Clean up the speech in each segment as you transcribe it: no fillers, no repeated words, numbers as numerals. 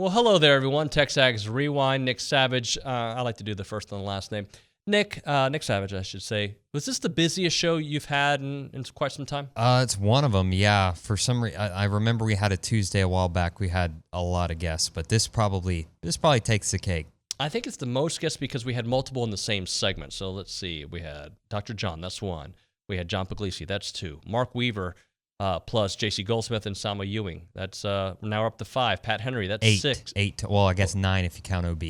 Well, hello there, everyone. TexAgs Rewind, Nick Savage. I like to do the first and the last name. Nick Savage, I should say. Was this the busiest show you've had in quite some time? It's one of them, yeah. For some reason, I remember we had a Tuesday a while back. We had a lot of guests, but this probably takes the cake. I think it's the most guests because we had multiple in the same segment. So let's see. We had Dr. John, that's one. We had John Puglisi, that's two. Mark Weaver, plus J.C. Goldsmith and Salma Ewing. That's now we're up to 5. Pat Henry, that's 6. 8. Well, I guess 9 if you count OB.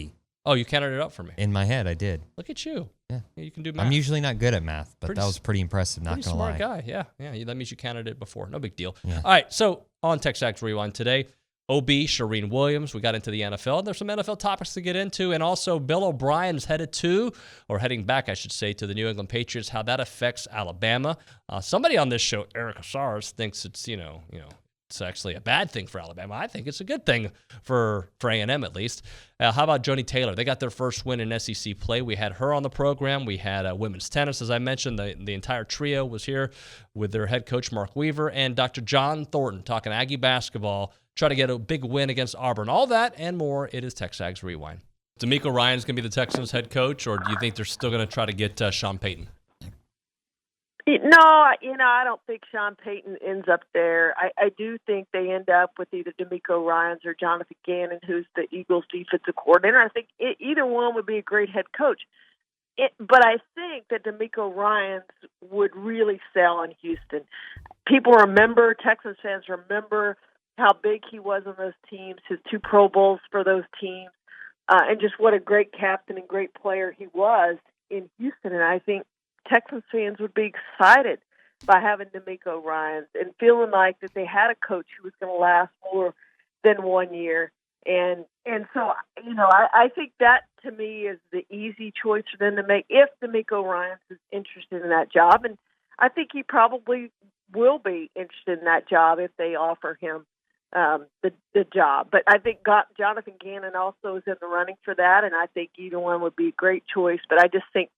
Oh, you counted it up for me. In my head, I did. Look at you. Yeah. You can do math. I'm usually not good at math, but that was pretty impressive, not going to lie. Pretty smart guy, yeah. That means you counted it before. No big deal. Yeah. All right, so on TexAgs Rewind today, OB, Charean Williams, we got into the NFL. There's some NFL topics to get into, and also Bill O'Brien's heading back, I should say, to the New England Patriots, how that affects Alabama. Somebody on this show, Eric Asars, thinks it's, it's actually a bad thing for Alabama. I think it's a good thing for A&M at least. How about Joni Taylor? They got their first win in SEC play. We had her on the program. We had women's tennis, as I mentioned. The entire trio was here with their head coach, Mark Weaver, and Dr. John Thornton talking Aggie basketball, try to get a big win against Auburn. All that and more, it is TexAgs Rewind. D'Amico Ryan's going to be the Texans head coach, or do you think they're still going to try to get Sean Payton? No, I don't think Sean Payton ends up there. I do think they end up with either D'Amico Ryans or Jonathan Gannon, who's the Eagles' defensive coordinator. I think either one would be a great head coach. But I think that D'Amico Ryans would really sell in Houston. Texans fans remember how big he was on those teams, his 2 Pro Bowls for those teams, and just what a great captain and great player he was in Houston. And I think Texans fans would be excited by having D'Amico Ryans and feeling like that they had a coach who was going to last more than 1 year. And so, I think that to me is the easy choice for them to make if D'Amico Ryans is interested in that job. And I think he probably will be interested in that job if they offer him the job. But I think Jonathan Gannon also is in the running for that, and I think either one would be a great choice. But I just think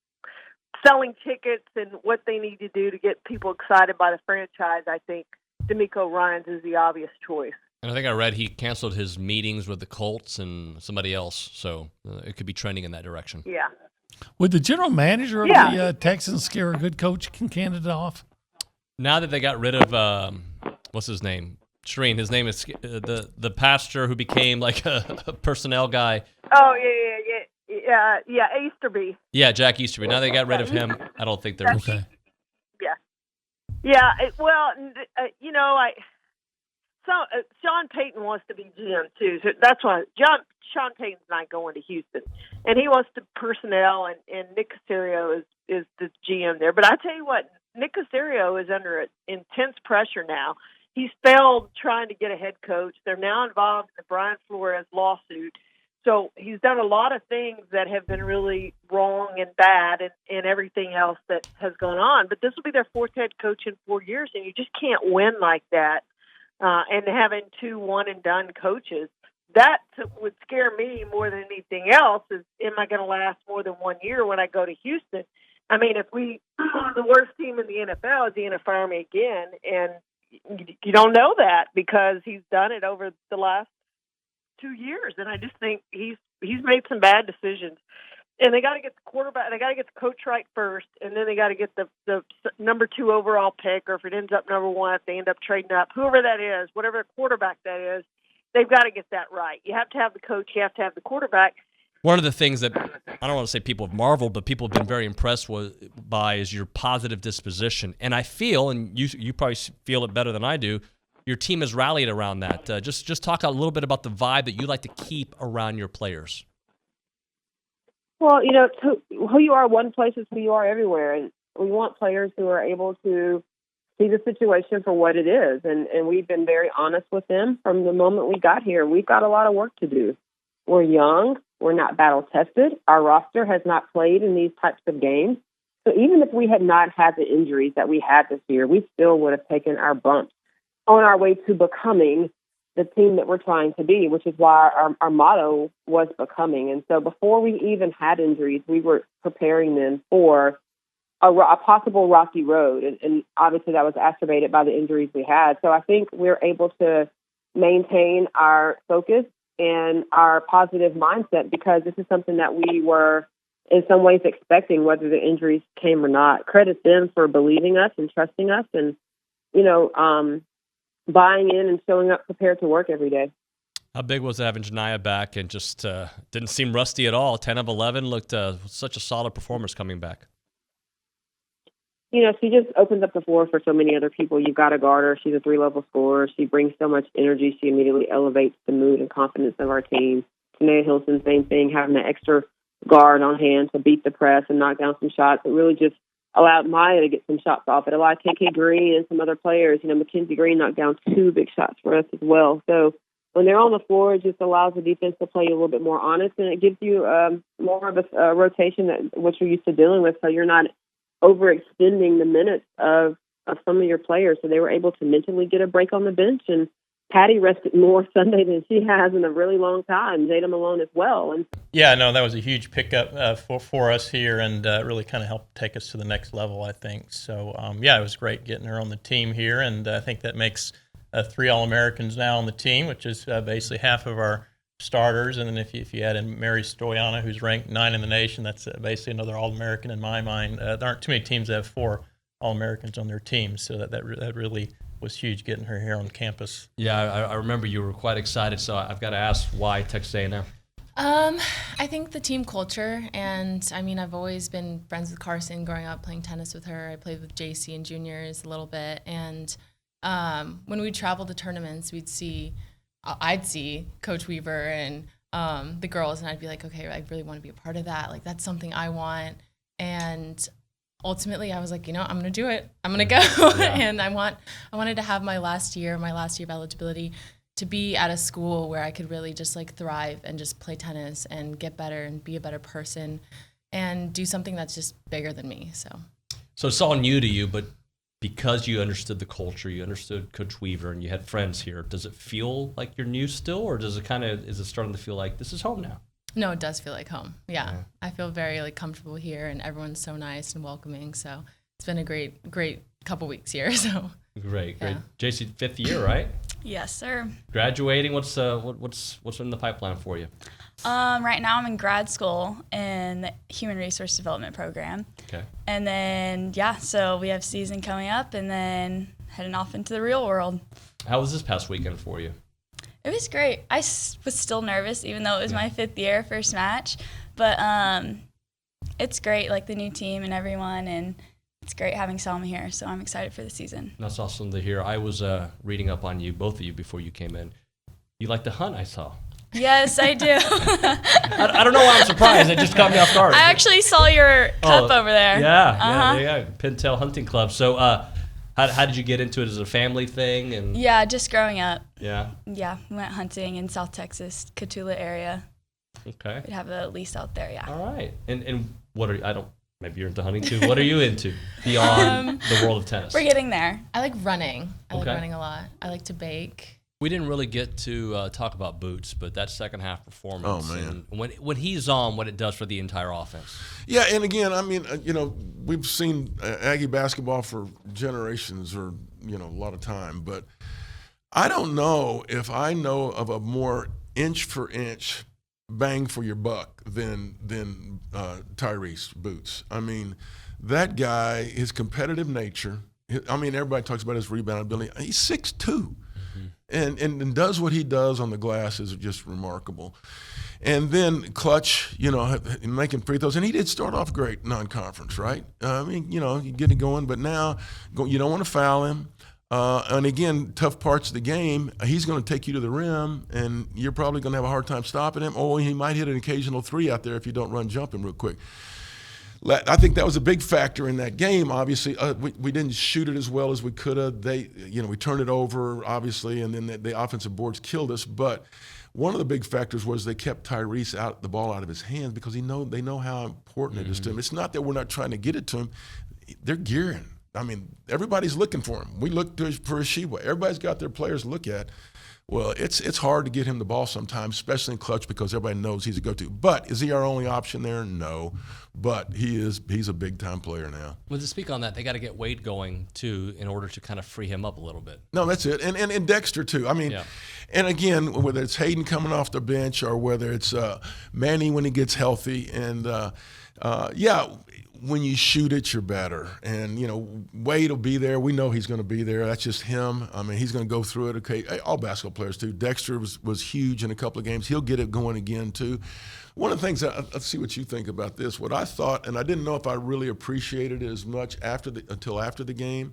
selling tickets and what they need to do to get people excited by the franchise, I think D'Amico Ryans is the obvious choice. And I think I read he canceled his meetings with the Colts and somebody else, so it could be trending in that direction. Yeah. Would the general manager of the Texans scare a good coach candidate off? Now that they got rid of, what's his name? Charean. His name is the pastor who became like a personnel guy. Oh, yeah, Easterby. Yeah, Jack Easterby. Now they got rid of him. I don't think they're okay. Yeah. Sean Payton wants to be GM too, so that's why Sean Payton's not going to Houston, and he wants to personnel, and Nick Caserio is the GM there. But I tell you what, Nick Caserio is under intense pressure now. He's failed trying to get a head coach. They're now involved in the Brian Flores lawsuit. So he's done a lot of things that have been really wrong and bad and everything else that has gone on. But this will be their 4th head coach in 4 years, and you just can't win like that. And having 2 one-and-done coaches, that would scare me more than anything else is, am I going to last more than 1 year when I go to Houston? I mean, if the worst team in the NFL, is he going to fire me again? And you don't know that because he's done it over the last 2 years, and I just think he's made some bad decisions. And they got to get the quarterback, they got to get the coach right first, and then they got to get the number 2 overall pick, or if it ends up number 1, if they end up trading up, whoever that is, whatever quarterback that is, they've got to get that right. You have to have the coach, you have to have the quarterback. One of the things that, I don't want to say people have marveled, but people have been very impressed by is your positive disposition. And I feel, and you probably feel it better than I do, your team has rallied around that. Just talk a little bit about the vibe that you like to keep around your players. Well, who you are one place is who you are everywhere. And we want players who are able to see the situation for what it is. And we've been very honest with them from the moment we got here. We've got a lot of work to do. We're young. We're not battle-tested. Our roster has not played in these types of games. So even if we had not had the injuries that we had this year, we still would have taken our bumps on our way to becoming the team that we're trying to be, which is why our motto was becoming. And so before we even had injuries, we were preparing them for a possible rocky road. And obviously that was exacerbated by the injuries we had. So I think we're able to maintain our focus and our positive mindset, because this is something that we were in some ways expecting, whether the injuries came or not. Credit them for believing us and trusting us and, buying in and showing up prepared to work every day. How big was having Janiyah back and just didn't seem rusty at all? 10 of 11 looked such a solid performance coming back. She just opens up the floor for so many other people. You've got to guard her. She's a 3-level scorer. She brings so much energy. She immediately elevates the mood and confidence of our team. Tanea Hilton, same thing, having an extra guard on hand to beat the press and knock down some shots. It really just allowed Maya to get some shots off. It allowed KK Green and some other players. Mackenzie Green knocked down 2 big shots for us as well. So when they're on the floor, it just allows the defense to play a little bit more honest, and it gives you more of a rotation that what you're used to dealing with, so you're not overextending the minutes of some of your players. So they were able to mentally get a break on the bench, and Patty rested more Sunday than she has in a really long time. Jada Malone as well. And yeah, no, that was a huge pickup for us here, and really kind of helped take us to the next level, I think. So, it was great getting her on the team here, and I think that makes 3 All-Americans now on the team, which is basically half of our starters. And then if you add in Mary Stoyana, who's ranked 9 in the nation, that's basically another All-American in my mind. There aren't too many teams that have 4 All-Americans on their team, so that really was huge getting her here on campus. Yeah, I remember you were quite excited, so I've got to ask why Texas A&M? I think the team culture, and I've always been friends with Carson growing up, playing tennis with her. I played with JC and juniors a little bit, and when we traveled to tournaments, I'd see Coach Weaver and the girls, and I'd be like, okay, I really want to be a part of that. Like, that's something I want. And ultimately, I was like, I'm going to do it. I'm going to go. Yeah. And I wanted to have my last year of eligibility to be at a school where I could really just thrive and just play tennis and get better and be a better person and do something that's just bigger than me. So it's all new to you, but because you understood the culture, you understood Coach Weaver, and you had friends here, does it feel like you're new still, or is it starting to feel like this is home now? No, it does feel like home. Yeah. I feel very comfortable here, and everyone's so nice and welcoming. So it's been a great couple weeks here. So great. JC, 5th year, right? Yes, sir. Graduating. What's in the pipeline for you? Right now I'm in grad school in the Human Resource Development program. Okay. And then, so we have season coming up and then heading off into the real world. How was this past weekend for you? It was great. I was still nervous, even though it was my 5th year, first match. But it's great, the new team and everyone, and it's great having Selma here, so I'm excited for the season. That's awesome to hear. I was reading up on you, both of you, before you came in. You like to hunt, I saw. Yes, I do. I don't know why I'm surprised. It just caught me off guard. I actually saw your cup over there. Yeah. Pintail Hunting Club. So how did you get into it? As a family thing? And yeah, just growing up. Yeah? Yeah, we went hunting in South Texas, Cotulla area. Okay. We'd have a lease out there, yeah. All right. And what are maybe you're into hunting too. What are you into beyond the world of tennis? We're getting there. I like running. I like running a lot. I like to bake. We didn't really get to talk about Boots, but that second half performance, oh, man. And when he's on, what it does for the entire offense. Yeah, and again, we've seen Aggie basketball for generations or, a lot of time, but I don't know if I know of a more inch-for-inch bang for your buck than Tyrese Boots. That guy, his competitive nature, everybody talks about his rebound ability. He's 6'2". And does what he does on the glass is just remarkable. And then clutch, making free throws. And he did start off great non-conference, right? You get it going, but now you don't want to foul him. And again, tough parts of the game, he's going to take you to the rim, and you're probably going to have a hard time stopping him. Or he might hit an occasional 3 out there if you don't run jump him real quick. I think that was a big factor in that game. Obviously, we didn't shoot it as well as we could have. We turned it over, obviously, and then the offensive boards killed us. But one of the big factors was they kept Tyrese the ball out of his hands because they know how important it is to him. It's not that we're not trying to get it to him; they're gearing. Everybody's looking for him. We look for Ashiwa. Everybody's got their players to look at. Well, it's hard to get him the ball sometimes, especially in clutch, because everybody knows he's a go-to. But is he our only option there? No. But he's a big-time player now. Well, to speak on that, they got to get Wade going, too, in order to kind of free him up a little bit. No, that's it. And Dexter, too. I mean, and again, whether it's Hayden coming off the bench or whether it's Manny when he gets healthy. And, when you shoot it, you're better. And, Wade will be there. We know he's going to be there. That's just him. I mean, he's going to go through it. Okay, all basketball players, too. Dexter was huge in a couple of games. He'll get it going again, too. One of the things, let's see what you think about this. What I thought, and I didn't know if I really appreciated it as much until after the game,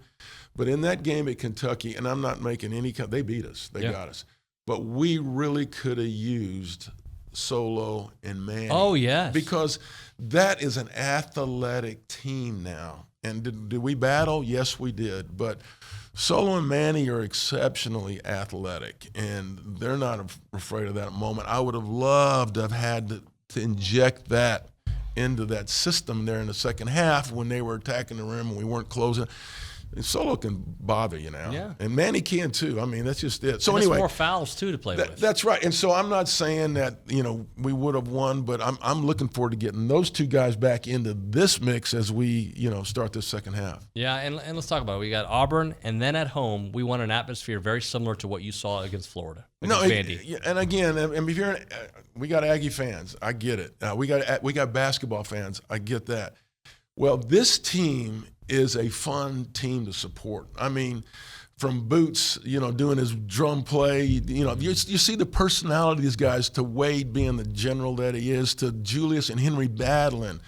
but in that game at Kentucky, and I'm not making any – they beat us. They got us. But we really could have used – Solo and Manny. Oh, yes. Because that is an athletic team now. And did we battle? Yes, we did. But Solo and Manny are exceptionally athletic, and they're not afraid of that moment. I would have loved to have had to inject that into that system there in the second half when they were attacking the rim and we weren't closing. And Solo can bother you now, and Manny can too. I mean, that's just it. So anyway, more fouls too to play with. That's right. And so I'm not saying that we would have won, but I'm looking forward to getting those two guys back into this mix as we start this second half. Yeah, and let's talk about it. We got Auburn, and then at home we want an atmosphere very similar to what you saw against Florida. And again, if we got Aggie fans, I get it. We got basketball fans, I get that. Well, this team is a fun team to support. I mean, from Boots, doing his drum play, you see the personality of these guys, to Wade being the general that he is, to Julius and Henry battling,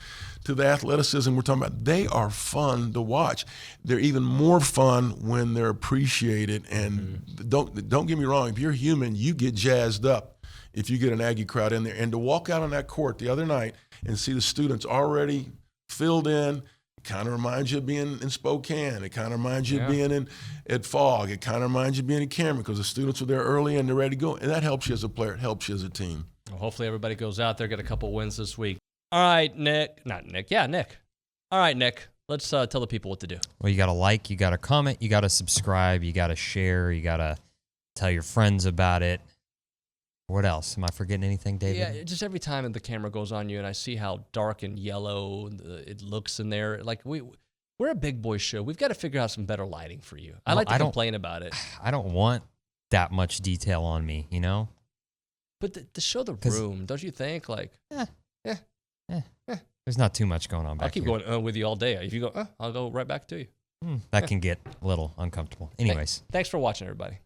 to the athleticism we're talking about. They are fun to watch. They're even more fun when they're appreciated. And don't get me wrong, if you're human, you get jazzed up if you get an Aggie crowd in there. And to walk out on that court the other night and see the students already filled in, it kind of reminds you of being in Spokane. It kind of reminds you of being at Fogg. It kind of reminds you of being in Cameron, because the students were there early and they're ready to go. And that helps you as a player. It helps you as a team. Well, hopefully everybody goes out there, get a couple wins this week. All right, Nick. All right, Nick. Let's tell the people what to do. Well, you got to like, you got to comment, you got to subscribe, you got to share, you got to tell your friends about it. What else? Am I forgetting anything, David? Yeah, just every time the camera goes on you and I see how dark and yellow it looks in there, like we're a big boy show. We've got to figure out some better lighting for you. I like to complain about it. I don't want that much detail on me, But to show the room, don't you think? Like, there's not too much going on back here. I'll keep going with you all day. If you go, I'll go right back to you. That can get a little uncomfortable. Anyways. Thanks for watching, everybody.